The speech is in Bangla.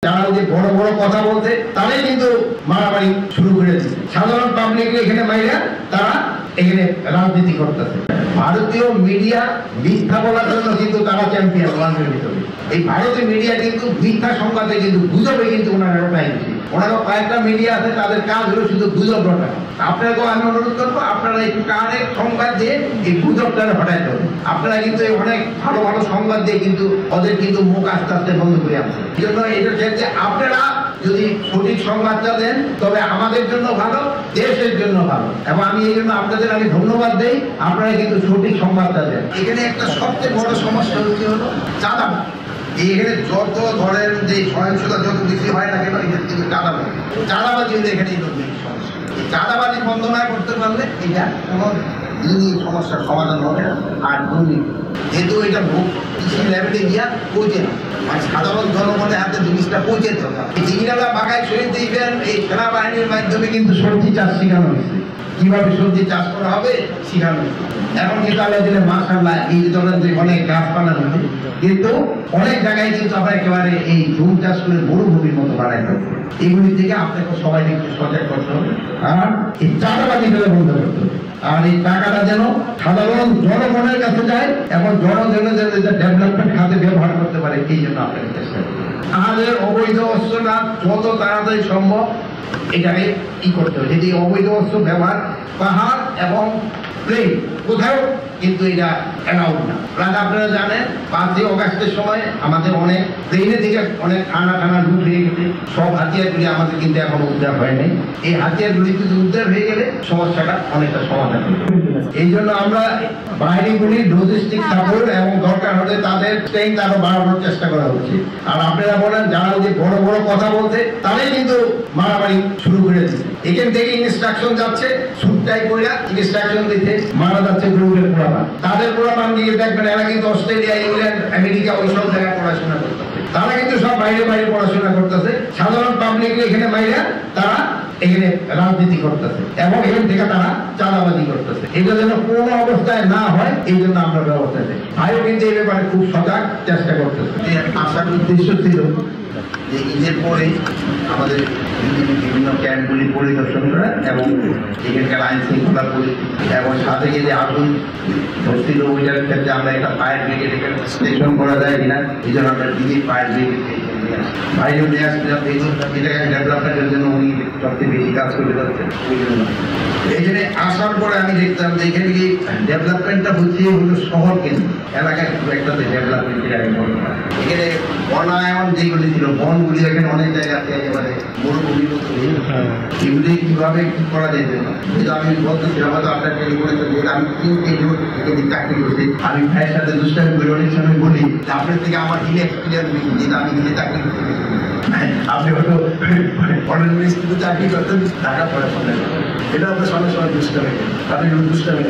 যারা যে বড় বড় কথা বলতে তারাই কিন্তু মারামারি শুরু করেছে। সাধারণ পাবলিক এখানে মাইরা তারা এখানে রাজনীতি করতেছে। ভারতীয় মিডিয়া মিথ্যা বলার জন্য কিন্তু তারা চ্যাম্পিয়ন ওয়ার্ল্ডের ভিতরে। এই ভারতীয় মিডিয়া কিন্তু মিথ্যা সংবাদে কিন্তু গুজবে কিন্তু ওনারা রটাই দিচ্ছে। ওনারা কয়েকটা মিডিয়া আছে তাদের কাজ হলো শুধু গুজব রটা। আপনাকেও আমি অনুরোধ করবো আপনারা একটু কারেক্ট সংবাদ দিয়ে এই গুজবটা হটাইতে হবে। আপনারা কিন্তু অনেক ভালো ভালো সংবাদ দিয়ে কিন্তু ওদের কিন্তু মুখ আস্তে আস্তে বন্ধ করে আনছে। এই জন্য এটা ক্ষেত্রে আপনারা যদি সঠিক সংবাদটা দেন তবে আমাদের জন্য ভালো, দেশের জন্য ভালো। এবং আমি এই জন্য আপনাদের আমি ধন্যবাদ দেই, আপনারা কিন্তু সঠিক সংবাদটা দেন। এখানে একটা সবচেয়ে বড় সমস্যা হচ্ছে হলো চাঁদাবাজি। এখানে যত ধরেন যে সহিংসতা যত বেশি হয় না কেন এখানে কিন্তু চাঁদাবাজি হলে এখানে সমস্যা। চাঁদাবাজি বন্ধ না করতে পারলে এটা কোনো দিনই সমস্যার সমাধান হবে না। আর দুর্নীতি যেহেতু এটা কৃষি লেভেলে গিয়া পৌঁছে না, মানে সাধারণ জনগণের হাতে জিনিসটা পৌঁছে হবে। এই জিনিসটা বাগায় শহীদ দিবেন এই সেনাবাহিনীর মাধ্যমে কিন্তু সবজি চাষ শেখানো হয়েছে, কিভাবে সবজি চাষ করা হবে শেখানো হয়েছে। এখন কিন্তু আল্লাহ দিলে মাশাআল্লাহ এই ধরনের অনেক গাছপালা হবে, কিন্তু অনেক জায়গায় কিন্তু আমরা একেবারে এই ঝুম চাষ করে মরুভূমির মতো বানাইতে হবে। এগুলি থেকে আপনাকে সবাইকে একটু সজাগ করতে হবে আর এই চাঁদাবাজি করে বন্ধ করতে হবে। আর এই টাকাটা যেন সাধারণ জনগণের কাছে যায় এবং জনগণের ডেভেলপমেন্ট খাতে ব্যবহার করতে পারে, এই জন্য আপনাকে চেষ্টা করতে হবে। আমাদের অবৈধ অস্ত্রটা যত তাড়াতাড়ি সম্ভব এটাকে কি করতে হবে। যদি অবৈধ অস্ত্র ব্যবহার পাহাড় এবং প্লেন কোথাও কিন্তু এটা অ্যালাউড না। আপনারা জানেন 5ই অগাস্টের সময় আমাদের অনেক প্লেনে থেকে অনেক ঠান্ডা লুট হয়ে গেছে। সব হাতিয়ারগুলি আমাদের কিন্তু এখনো উদ্ধার হয় নাই। এই হাতিয়ারগুলি কিন্তু উদ্ধার হয়ে গেলে সমস্যাটা অনেকটা সমাধান হবে। এই জন্য আমরা বাহিনীগুলির লজিস্টিক সাপোর্ট এবং দরকার হলে তাদের স্ট্রেংথ আরো বাড়ানোর চেষ্টা করা হচ্ছে। আর আপনারা বলেন যারা যে বড় বড় কথা বলতে তারাই কিন্তু মারামারি শুরু করেছে। এখান থেকে ইনস্ট্রাকশন যাচ্ছে সুটটাই কইরা ইনস্ট্রাকশন দিতে মারা যাচ্ছে গ্রুপের পোলাপান। তাদের পোলাপান দিয়ে দেখবেন এরা কিন্তু অস্ট্রেলিয়া, ইংল্যান্ড, আমেরিকা ওই সব জায়গায় পড়াশোনা করতেছে। তারা কিন্তু সব বাইরে বাইরে পড়াশোনা করতেছে। সাধারণ পাবলিক এখানে মাইরা তারা এখানে রাজনীতি করতেছে এবং এখান থেকে তারা চাঁদাবাজি করতেছে। এটা যেন কোনো অবস্থায় না হয় এই জন্য আমরা ব্যবস্থা নেই। ভাইও কিন্তু এই ব্যাপারে খুব সজাগ চেষ্টা করতেছে। আসার উদ্দেশ্য ছিল যে ঈদের পরে আমাদের বিভিন্ন ক্যাম্পগুলি পরিদর্শন করা এবং এখানকার আইন শৃঙ্খলা এবং সাথে গিয়ে আগুন ধরছিল ওইটার ক্ষেত্রে আমরা একটা ফায়ার ব্রিগেড এখানে স্টেশন করা যায় কিনা এই জন্য আমরা দিদি ফায়ার ব্রিগেড বাইরেও নিয়ে আসছিলাম। এই জায়গায় ডেভেলপমেন্টের জন্য উনি সবচেয়ে বেশি কাজ করে যাচ্ছে। এই জন্য আসার পরে আমি দেখতাম যে এখানে কি ডেভেলপমেন্টটা হচ্ছে হলো শহর কেন্দ্র এলাকায় খুব একটা ডেভেলপমেন্টের এখানে বনায়ন যেগুলি ছিল বনগুলি এখানে অনেক জায়গাতে একেবারে মরুভূমির মতো এগুলি কিভাবে কি করা যেত না। যেটা আমি বলতেছিলাম হয়তো আপনার টেলিফোনে আমি চাকরি করছি, আমি ভাইয়ের সাথে দুষ্টামি করে অনেক সময় বলি আপনার থেকে আমার হিলে এক্সপিরিয়েন্স বেশি, যেটা আমি নিজে চাকরি করতে আপনি হয়তো ফরেন মিনিস্ট্রিতে চাকরি করতেন টাকা পড়ে ফোনে এটা আপনার সঙ্গে সঙ্গে দুষ্টামি আপনি দুষ্টামি